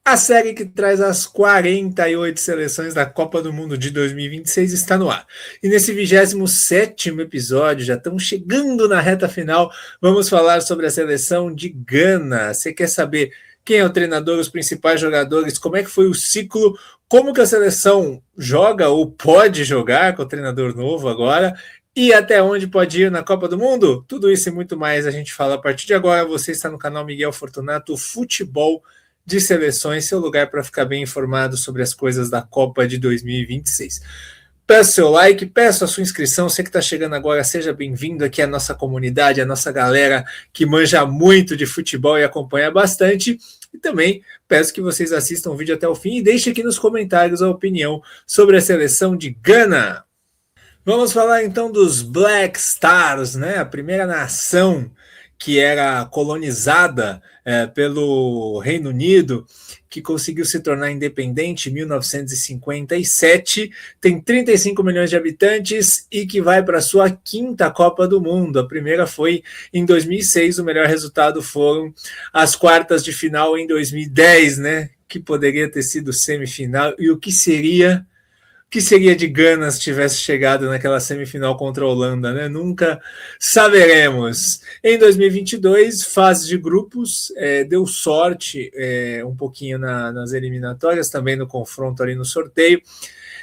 A série que traz as 48 seleções da Copa do Mundo de 2026 está no ar. E nesse 27º episódio, já estamos chegando na reta final, vamos falar sobre a seleção de Gana. Você quer saber quem é o treinador, os principais jogadores, como é que foi o ciclo, como que a seleção joga ou pode jogar com o treinador novo agora e até onde pode ir na Copa do Mundo? Tudo isso e muito mais a gente fala a partir de agora. Você está no canal Miguel Fortunato Futebol de Seleções, seu lugar para ficar bem informado sobre as coisas da Copa de 2026. Peço seu like, peço a sua inscrição. Você que está chegando agora, seja bem-vindo aqui à nossa comunidade, à nossa galera que manja muito de futebol e acompanha bastante. E também peço que vocês assistam o vídeo até o fim e deixem aqui nos comentários a opinião sobre a seleção de Gana. Vamos falar então dos Black Stars, né? A primeira nação que era colonizada pelo Reino Unido, que conseguiu se tornar independente em 1957, tem 35 milhões de habitantes e que vai para a sua quinta Copa do Mundo. A primeira foi em 2006, o melhor resultado foram as quartas de final em 2010, né? Que poderia ter sido semifinal, e o que seria de Gana se tivesse chegado naquela semifinal contra a Holanda, né? Nunca saberemos. Em 2022, fase de grupos, deu sorte um pouquinho nas eliminatórias, também no confronto ali no sorteio,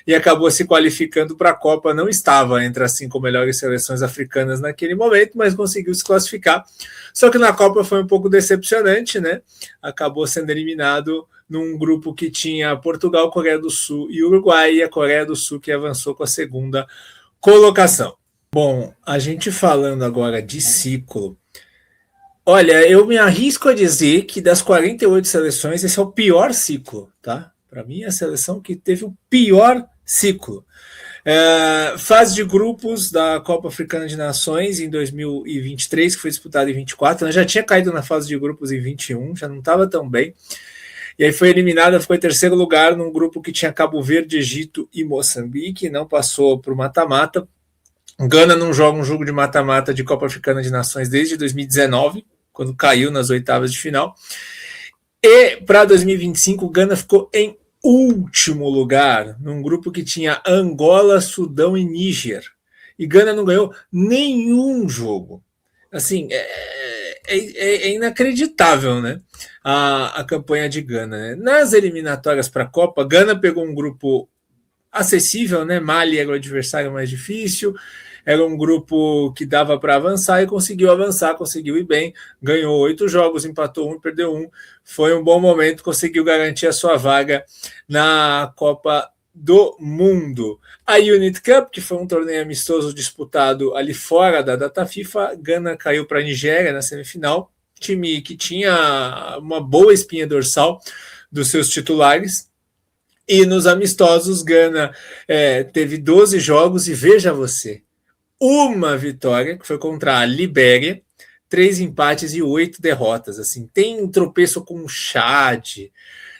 e acabou se qualificando para a Copa. Não estava entre as 5 melhores seleções africanas naquele momento, mas conseguiu se classificar. Só que na Copa foi um pouco decepcionante, né? Acabou sendo eliminado num grupo que tinha Portugal, Coreia do Sul e Uruguai, e a Coreia do Sul que avançou com a segunda colocação. Bom, a gente falando agora de ciclo, olha, eu me arrisco a dizer que das 48 seleções, esse é o pior ciclo, tá? Para mim, a seleção que teve o pior ciclo. Fase de grupos da Copa Africana de Nações em 2023, que foi disputada em 24, ela já tinha caído na fase de grupos em 21, já não estava tão bem. E aí foi eliminada, ficou em terceiro lugar num grupo que tinha Cabo Verde, Egito e Moçambique, não passou para o mata-mata. Gana não joga um jogo de mata-mata de Copa Africana de Nações desde 2019, quando caiu nas oitavas de final. E para 2025, Gana ficou em último lugar, num grupo que tinha Angola, Sudão e Níger. E Gana não ganhou nenhum jogo. Assim, é inacreditável, né? A campanha de Gana. Né? Nas eliminatórias para a Copa, Gana pegou um grupo acessível, né? Mali era o adversário mais difícil, era um grupo que dava para avançar e conseguiu avançar, conseguiu ir bem, ganhou 8 jogos, empatou 1, perdeu 1, foi um bom momento, conseguiu garantir a sua vaga na Copa do Mundo. A Unity Cup, que foi um torneio amistoso disputado ali fora da data FIFA, Gana caiu para a Nigéria na semifinal, time que tinha uma boa espinha dorsal dos seus titulares. E nos amistosos, Gana teve 12 jogos e veja você, uma vitória, que foi contra a Libéria, 3 empates e 8 derrotas. Assim, tem tropeço com o Chad,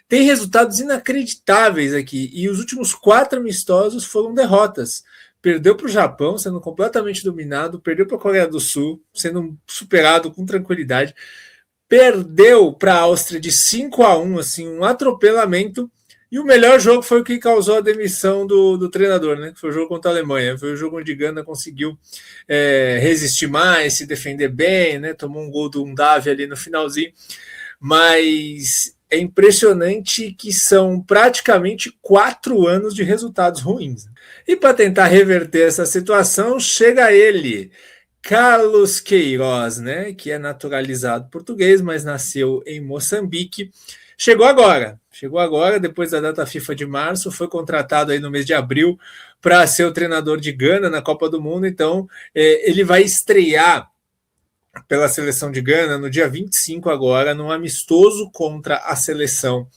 tem resultados inacreditáveis aqui. E os últimos 4 amistosos foram derrotas. Perdeu para o Japão, sendo completamente dominado. Perdeu para a Coreia do Sul, sendo superado com tranquilidade. Perdeu para a Áustria de 5-1, assim, um atropelamento. E o melhor jogo foi o que causou a demissão do treinador, né? Que foi o jogo contra a Alemanha. Foi o jogo onde Gana conseguiu resistir mais, se defender bem, né? Tomou um gol do Undav ali no finalzinho. Mas é impressionante que são praticamente 4 anos de resultados ruins. E para tentar reverter essa situação, chega ele, Carlos Queiroz, né? Que é naturalizado português, mas nasceu em Moçambique. Chegou agora, depois da data FIFA de março, foi contratado aí no mês de abril para ser o treinador de Gana na Copa do Mundo. Então, ele vai estrear pela seleção de Gana no dia 25 agora, num amistoso contra a seleção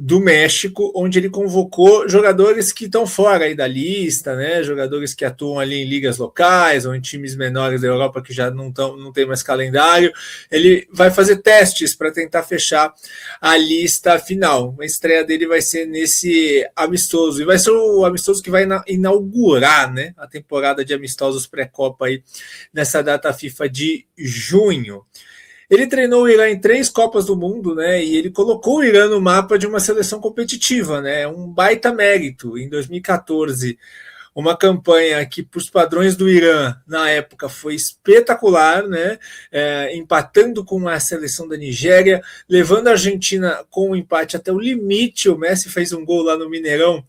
do México, onde ele convocou jogadores que estão fora aí da lista, né? Jogadores que atuam ali em ligas locais ou em times menores da Europa que já não tem mais calendário. Ele vai fazer testes para tentar fechar a lista final. A estreia dele vai ser nesse amistoso, e vai ser o amistoso que vai inaugurar, né, a temporada de amistosos pré-Copa aí nessa data FIFA de junho. Ele treinou o Irã em 3 Copas do Mundo, né? E ele colocou o Irã no mapa de uma seleção competitiva, né? Um baita mérito. Em 2014, uma campanha que, para os padrões do Irã, na época, foi espetacular, né? Empatando com a seleção da Nigéria, levando a Argentina com o empate até o limite. O Messi fez um gol lá no Mineirão,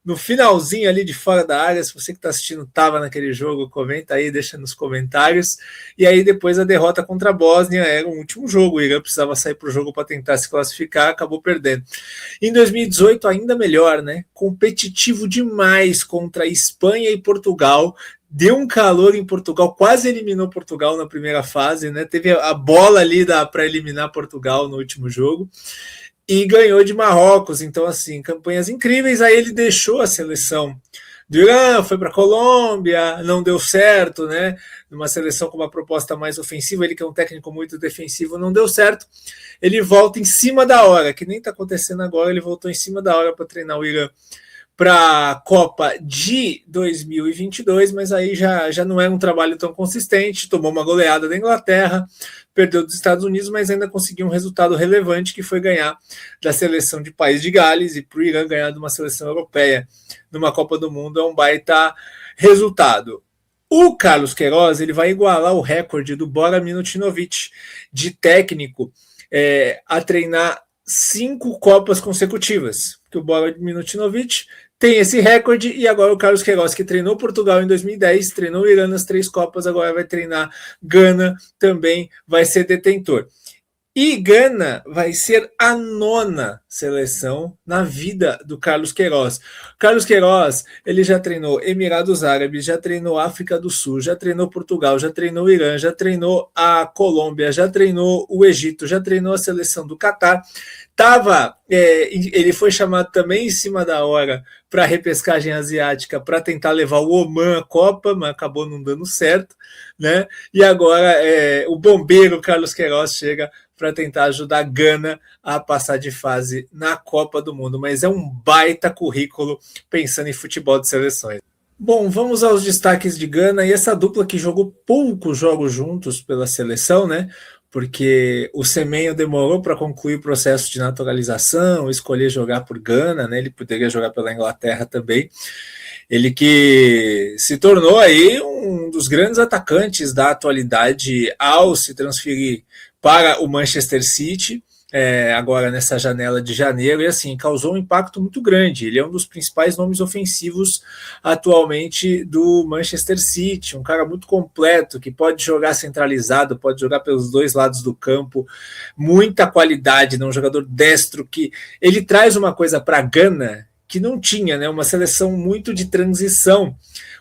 no finalzinho ali de fora da área. Se você que está assistindo estava naquele jogo, comenta aí, deixa nos comentários. E aí depois a derrota contra a Bósnia era um último jogo, o Irã precisava sair para o jogo para tentar se classificar, acabou perdendo. Em 2018 ainda melhor, né? Competitivo demais contra a Espanha e Portugal. Deu um calor em Portugal, quase eliminou Portugal na primeira fase, né? Teve a bola ali para eliminar Portugal no último jogo. E ganhou de Marrocos. Então, assim, campanhas incríveis. Aí ele deixou a seleção do Irã, foi para a Colômbia, não deu certo, né? Numa seleção com uma proposta mais ofensiva, ele que é um técnico muito defensivo, não deu certo. Ele volta em cima da hora, que nem está acontecendo agora, ele voltou em cima da hora para treinar o Irã para a Copa de 2022, mas aí já não é um trabalho tão consistente, tomou uma goleada da Inglaterra, perdeu dos Estados Unidos, mas ainda conseguiu um resultado relevante, que foi ganhar da seleção de País de Gales, e para o Irã ganhar de uma seleção europeia numa Copa do Mundo é um baita resultado. O Carlos Queiroz ele vai igualar o recorde do Bora Milutinovic de técnico a treinar 5 Copas consecutivas, que o Bora Milutinovic tem esse recorde, e agora o Carlos Queiroz, que treinou Portugal em 2010, treinou o Irã nas 3 Copas, agora vai treinar Gana, também vai ser detentor. E Gana vai ser a 9ª seleção na vida do Carlos Queiroz. Carlos Queiroz, ele já treinou Emirados Árabes, já treinou África do Sul, já treinou Portugal, já treinou o Irã, já treinou a Colômbia, já treinou o Egito, já treinou a seleção do Catar. Ele foi chamado também em cima da hora para a repescagem asiática para tentar levar o Oman à Copa, mas acabou não dando certo, né? E agora o bombeiro Carlos Queiroz chega para tentar ajudar a Gana a passar de fase na Copa do Mundo, mas é um baita currículo pensando em futebol de seleções. Bom, vamos aos destaques de Gana, e essa dupla que jogou poucos jogos juntos pela seleção, né? Porque o Semenyo demorou para concluir o processo de naturalização, escolher jogar por Gana, né? Ele poderia jogar pela Inglaterra também. Ele que se tornou aí um dos grandes atacantes da atualidade ao se transferir para o Manchester City, agora nessa janela de janeiro, e assim, causou um impacto muito grande. Ele é um dos principais nomes ofensivos atualmente do Manchester City, um cara muito completo, que pode jogar centralizado, pode jogar pelos 2 lados do campo, muita qualidade, né? Um jogador destro, que ele traz uma coisa para Gana que não tinha, né? Uma seleção muito de transição.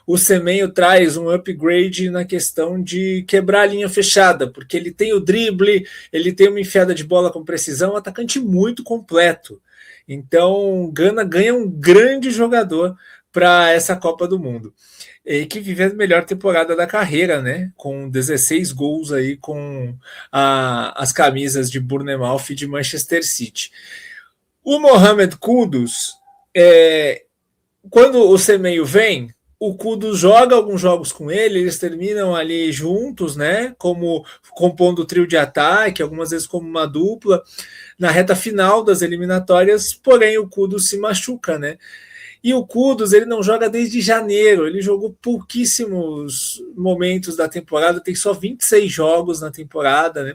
O Semenyo traz um upgrade na questão de quebrar a linha fechada, porque ele tem o drible, ele tem uma enfiada de bola com precisão, um atacante muito completo. Então, Gana ganha um grande jogador para essa Copa do Mundo. E que vive a melhor temporada da carreira, né? Com 16 gols aí com as camisas de Bournemouth e de Manchester City. O Mohamed Kudus, quando o Semenyo vem, o Kudus joga alguns jogos com ele, eles terminam ali juntos, né? Como compondo o trio de ataque, algumas vezes como uma dupla, na reta final das eliminatórias, porém o Kudus se machuca, né? E o Kudus, ele não joga desde janeiro, ele jogou pouquíssimos momentos da temporada, tem só 26 jogos na temporada, né?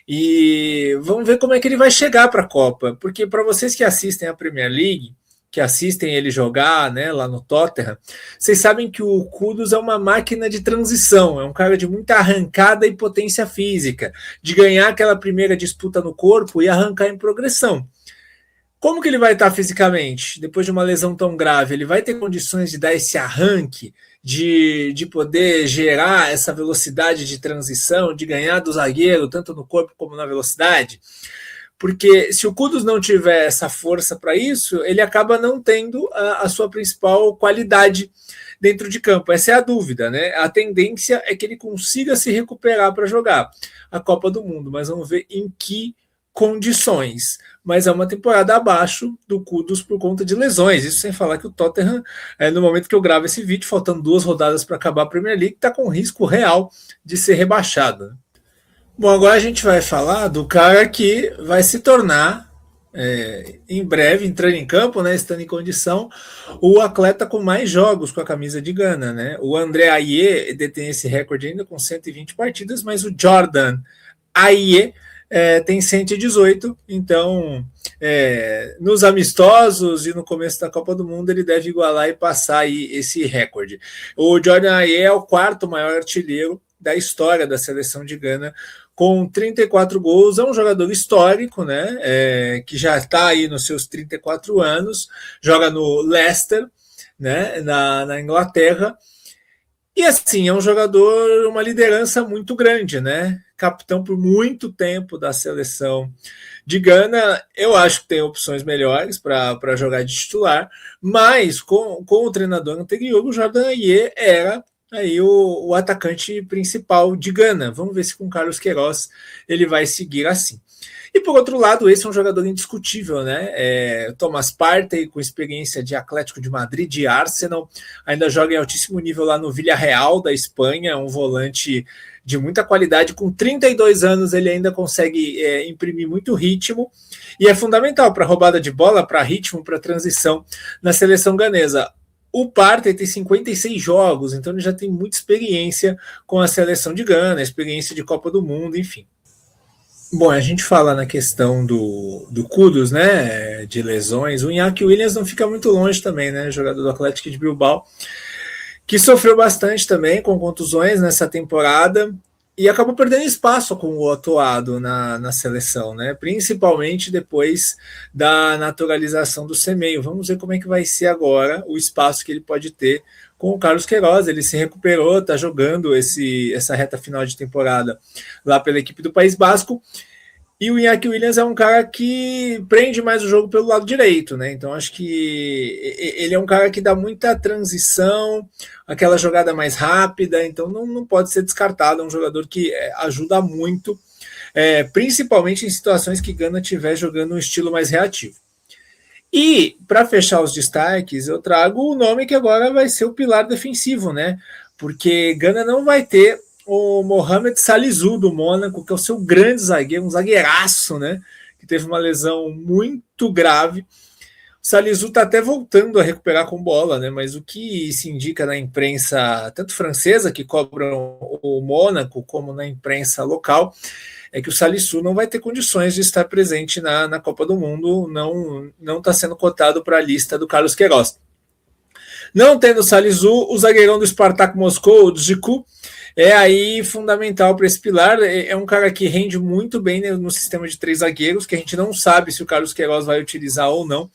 E vamos ver como é que ele vai chegar para a Copa, porque para vocês que assistem a Premier League, que assistem ele jogar, né, lá no Tottenham, vocês sabem que o Kudus é uma máquina de transição, é um cara de muita arrancada e potência física, de ganhar aquela primeira disputa no corpo e arrancar em progressão. Como que ele vai estar fisicamente, depois de uma lesão tão grave? Ele vai ter condições de dar esse arranque, de poder gerar essa velocidade de transição, de ganhar do zagueiro, tanto no corpo como na velocidade? Porque se o Kudus não tiver essa força para isso, ele acaba não tendo a sua principal qualidade dentro de campo. Essa é a dúvida, né? A tendência é que ele consiga se recuperar para jogar a Copa do Mundo, mas vamos ver em que condições. Mas é uma temporada abaixo do Kudus por conta de lesões. Isso sem falar que o Tottenham, no momento que eu gravo esse vídeo, faltando 2 rodadas para acabar a Premier League, está com risco real de ser rebaixado. Bom, agora a gente vai falar do cara que vai se tornar, em breve, entrando em campo, né, estando em condição, o atleta com mais jogos com a camisa de Gana. Né? O André Ayew detém esse recorde ainda com 120 partidas, mas o Jordan Ayew tem 118, então nos amistosos e no começo da Copa do Mundo ele deve igualar e passar aí esse recorde. O Jordan Ayew é o quarto maior artilheiro da história da seleção de Gana, com 34 gols, é um jogador histórico, né? Que já está aí nos seus 34 anos, joga no Leicester, né? Na Inglaterra. E assim, é um jogador, uma liderança muito grande, né? Capitão por muito tempo da seleção de Gana. Eu acho que tem opções melhores para jogar de titular, mas com o treinador anterior, o Jordan Ayew era aí o atacante principal de Gana. Vamos ver se com Carlos Queiroz ele vai seguir assim. E por outro lado, esse é um jogador indiscutível, né? Thomas Partey, com experiência de Atlético de Madrid, de Arsenal, ainda joga em altíssimo nível lá no Villarreal da Espanha, um volante de muita qualidade. Com 32 anos, ele ainda consegue imprimir muito ritmo e é fundamental para roubada de bola, para ritmo, para transição na seleção ganesa. O Partey tem 56 jogos, então ele já tem muita experiência com a seleção de Gana, experiência de Copa do Mundo, enfim. Bom, a gente fala na questão do Kudus, né, de lesões. O Iñaki Williams não fica muito longe também, né, jogador do Atlético de Bilbao, que sofreu bastante também com contusões nessa temporada e acabou perdendo espaço com o Otoado na seleção, né, principalmente depois da naturalização do Semeio. Vamos ver como é que vai ser agora o espaço que ele pode ter com o Carlos Queiroz. Ele se recuperou, está jogando essa reta final de temporada lá pela equipe do País Basco. E o Iñaki Williams é um cara que prende mais o jogo pelo lado direito, né? Então acho que ele é um cara que dá muita transição, aquela jogada mais rápida, então não pode ser descartado. É um jogador que ajuda muito, principalmente em situações que Gana estiver jogando um estilo mais reativo. E, para fechar os destaques, eu trago o nome que agora vai ser o pilar defensivo, né? Porque Gana não vai ter o Mohamed Salisu do Mônaco, que é o seu grande zagueiro, um zagueiraço, né? Que teve uma lesão muito grave. O Salisu está até voltando a recuperar com bola, né? Mas o que se indica na imprensa, tanto francesa, que cobram o Mônaco, como na imprensa local, é que o Salisu não vai ter condições de estar presente na Copa do Mundo, não está sendo cotado para a lista do Carlos Queiroz. Não tendo o Salisu, o zagueirão do Spartak Moscou, o Dzhiku, é aí fundamental para esse pilar. É um cara que rende muito bem, né, no sistema de 3 zagueiros, que a gente não sabe se o Carlos Queiroz vai utilizar ou não,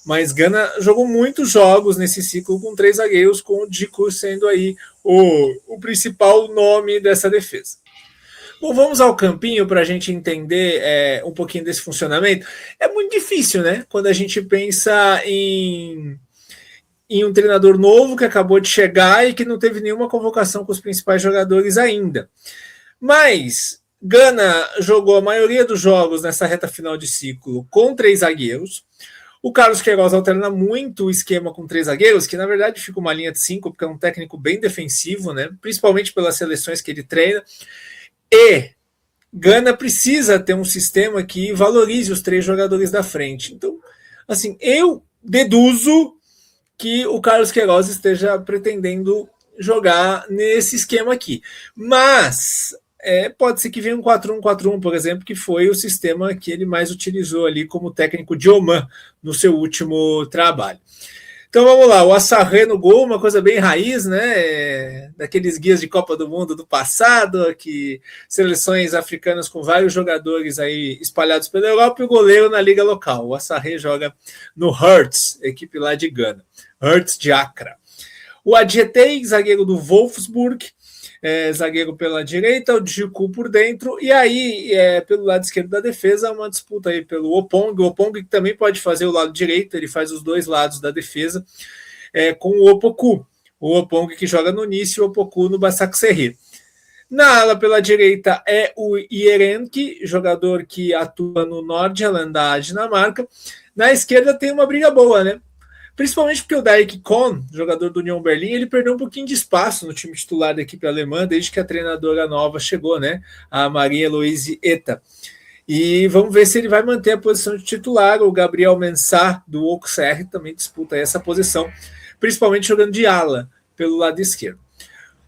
mas Gana jogou muitos jogos nesse ciclo com 3 zagueiros, com o Dzhiku sendo aí o principal nome dessa defesa. Bom, vamos ao campinho para a gente entender um pouquinho desse funcionamento. É muito difícil, né? Quando a gente pensa em um treinador novo que acabou de chegar e que não teve nenhuma convocação com os principais jogadores ainda. Mas Gana jogou a maioria dos jogos nessa reta final de ciclo com 3 zagueiros. O Carlos Queiroz alterna muito o esquema com 3 zagueiros, que na verdade fica uma linha de 5, porque é um técnico bem defensivo, né? Principalmente pelas seleções que ele treina. E Gana precisa ter um sistema que valorize os 3 jogadores da frente. Então, assim, eu deduzo que o Carlos Queiroz esteja pretendendo jogar nesse esquema aqui. Mas pode ser que venha um 4-1-4-1, por exemplo, que foi o sistema que ele mais utilizou ali como técnico de Oman no seu último trabalho. Então vamos lá, o Assarré no gol, uma coisa bem raiz, né? Daqueles guias de Copa do Mundo do passado, que seleções africanas com vários jogadores aí espalhados pela Europa e o goleiro na liga local. O Assarré joga no Hearts, equipe lá de Gana. Hearts de Accra. O Adjetei, zagueiro do Wolfsburg, zagueiro pela direita, o Djiku por dentro, e aí, pelo lado esquerdo da defesa, uma disputa aí pelo Opong. O Opong que também pode fazer o lado direito, ele faz os 2 lados da defesa, com o Opoku. O Opong que joga no Nice e o Opoku no Basaksehir. Na ala pela direita é o Ierenki, jogador que atua no Nordjylland da Dinamarca. Na esquerda tem uma briga boa, né? Principalmente porque o Derek Cohn, jogador do Union Berlin, ele perdeu um pouquinho de espaço no time titular da equipe alemã desde que a treinadora nova chegou, né? A Maria-Louise Eta. E vamos ver se ele vai manter a posição de titular. O Gabriel Mensah, do Auxerre, também disputa essa posição, principalmente jogando de ala pelo lado esquerdo.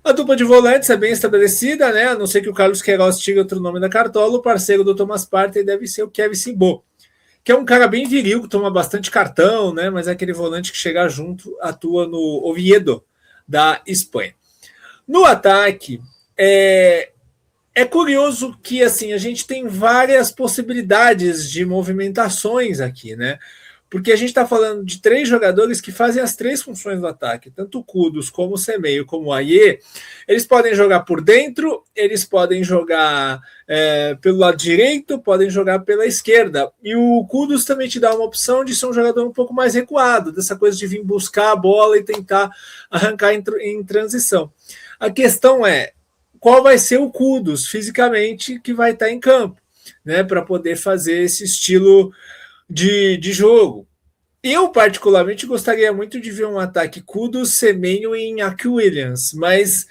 A dupla de volantes é bem estabelecida, né? A não ser que o Carlos Queiroz tire outro nome da cartola, o parceiro do Thomas Partey deve ser o Kevin Simbo, que é um cara bem viril, que toma bastante cartão, né? Mas é aquele volante que chega junto, atua no Oviedo, da Espanha. No ataque, é curioso que assim a gente tem várias possibilidades de movimentações aqui, né? Porque a gente está falando de 3 jogadores que fazem as 3 funções do ataque, tanto o Kudus como o Semedo como o Aie. Eles podem jogar por dentro, eles podem jogar pelo lado direito, podem jogar pela esquerda. E o Kudus também te dá uma opção de ser um jogador um pouco mais recuado, dessa coisa de vir buscar a bola e tentar arrancar em transição. A questão é, qual vai ser o Kudus fisicamente que vai estar em campo, né, para poder fazer esse estilo de jogo. Eu, particularmente, gostaria muito de ver um ataque Kudus, Semenyo e Iñaki Williams, mas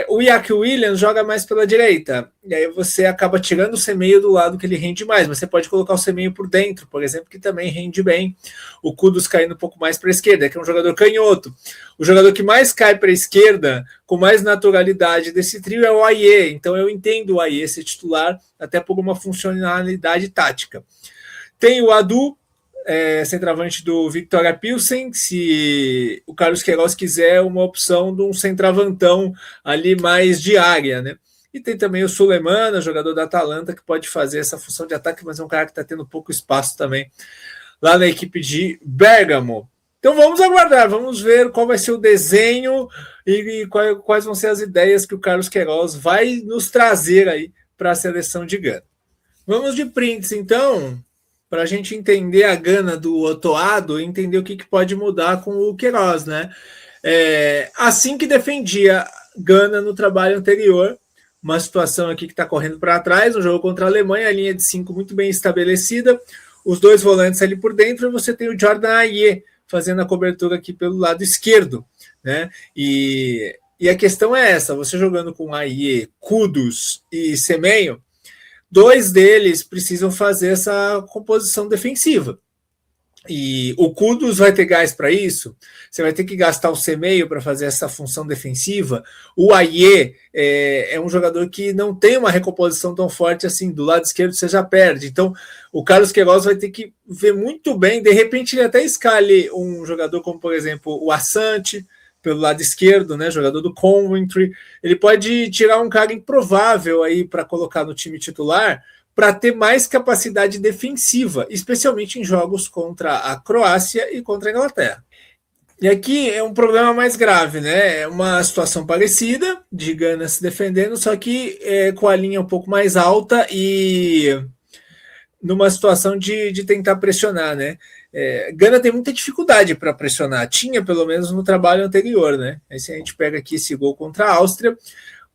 o Iñaki Williams joga mais pela direita, e aí você acaba tirando o Semenyo do lado que ele rende mais, mas você pode colocar o Semenyo por dentro, por exemplo, que também rende bem, o Kudus caindo um pouco mais para a esquerda, que é um jogador canhoto. O jogador que mais cai para a esquerda, com mais naturalidade desse trio, é o Aie, então eu entendo o Aie ser titular, até por uma funcionalidade tática. Tem o Adu, centroavante do Victoria Pilsen, se o Carlos Queiroz quiser uma opção de um centroavantão ali mais de área, né? E tem também o Sulemana, jogador da Atalanta, que pode fazer essa função de ataque, mas é um cara que está tendo pouco espaço também lá na equipe de Bergamo. Então vamos aguardar, vamos ver qual vai ser o desenho e quais vão ser as ideias que o Carlos Queiroz vai nos trazer aí para a seleção de Gana. Vamos de prints, então, para a gente entender a Gana do Otoado e entender o que pode mudar com o Queiroz, né? Assim que defendia Gana no trabalho anterior, uma situação aqui que está correndo para trás, um jogo contra a Alemanha, a linha de 5 muito bem estabelecida, os 2 volantes ali por dentro, e você tem o Jordan Ayew fazendo a cobertura aqui pelo lado esquerdo, né? E a questão é essa, você jogando com Ayew, Kudus e Semenyo, 2 deles precisam fazer essa composição defensiva. E o Kudus vai ter gás para isso? Você vai ter que gastar o Semenyo para fazer essa função defensiva? O Ayew é um jogador que não tem uma recomposição tão forte assim, do lado esquerdo você já perde. Então, o Carlos Queiroz vai ter que ver muito bem, de repente ele até escale um jogador como, por exemplo, o Asante, pelo lado esquerdo, né, jogador do Coventry. Ele pode tirar um cara improvável aí para colocar no time titular para ter mais capacidade defensiva, especialmente em jogos contra a Croácia e contra a Inglaterra. E aqui é um problema mais grave, né? É uma situação parecida de Gana se defendendo, só que com a linha um pouco mais alta e numa situação de tentar pressionar, né? Gana tem muita dificuldade para pressionar, tinha pelo menos no trabalho anterior, né? Aí se a gente pega aqui esse gol contra a Áustria,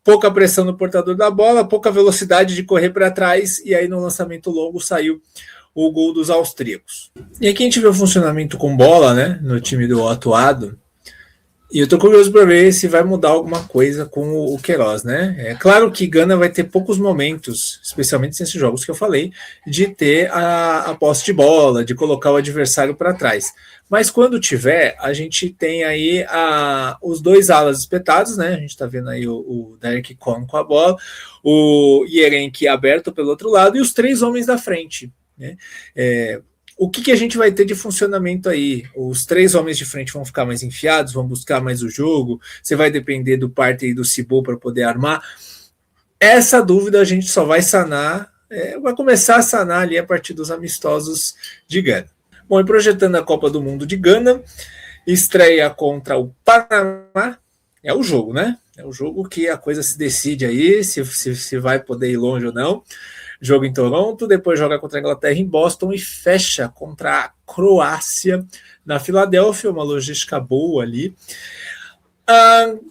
pouca pressão no portador da bola, pouca velocidade de correr para trás, e aí no lançamento longo saiu o gol dos austríacos. E aqui a gente vê o funcionamento com bola, né, no time do Otoado, e eu tô curioso para ver se vai mudar alguma coisa com o Queiroz, né? É claro que Gana vai ter poucos momentos, especialmente nesses jogos que eu falei, de ter a posse de bola, de colocar o adversário para trás. Mas quando tiver, a gente tem aí os 2 alas espetados, né? A gente tá vendo aí o Derek Cohn com a bola, o Yerenki aberto pelo outro lado e os 3 homens da frente, né? O que a gente vai ter de funcionamento aí? Os 3 homens de frente vão ficar mais enfiados, vão buscar mais o jogo, você vai depender do Partey e do Simbo para poder armar. Essa dúvida a gente só vai sanar, vai começar a sanar ali a partir dos amistosos de Gana. Bom, e projetando a Copa do Mundo de Gana, estreia contra o Panamá, é o jogo, né? É o jogo que a coisa se decide aí, se vai poder ir longe ou não. Jogo em Toronto, depois joga contra a Inglaterra em Boston e fecha contra a Croácia na Filadélfia, uma logística boa ali.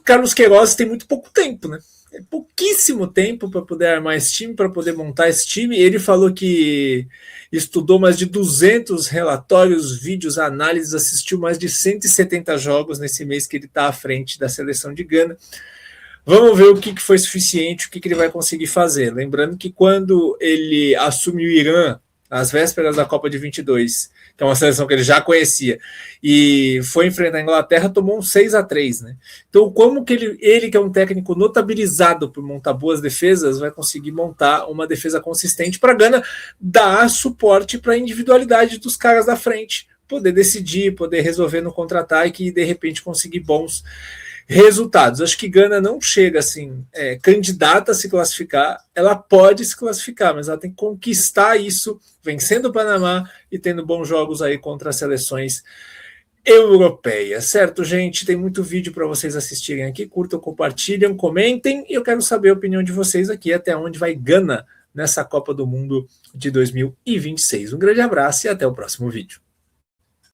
Carlos Queiroz tem muito pouco tempo, né? pouquíssimo tempo para poder armar esse time, para poder montar esse time. Ele falou que estudou mais de 200 relatórios, vídeos, análises, assistiu mais de 170 jogos nesse mês que ele está à frente da seleção de Gana. Vamos ver o que foi suficiente, o que ele vai conseguir fazer. Lembrando que quando ele assume o Irã, às vésperas da Copa de 22, que é uma seleção que ele já conhecia, e foi enfrentar a Inglaterra, tomou um 6-3, né? Então, como que ele, que é um técnico notabilizado por montar boas defesas, vai conseguir montar uma defesa consistente para a Gana dar suporte para a individualidade dos caras da frente, poder decidir, poder resolver no contra-ataque e, de repente, conseguir bons resultados. Acho que Gana não chega assim, candidata a se classificar, ela pode se classificar, mas ela tem que conquistar isso, vencendo o Panamá e tendo bons jogos aí contra as seleções europeias, certo, gente? Tem muito vídeo para vocês assistirem aqui, curtam, compartilham, comentem, e eu quero saber a opinião de vocês aqui, até onde vai Gana nessa Copa do Mundo de 2026. Um grande abraço e até o próximo vídeo.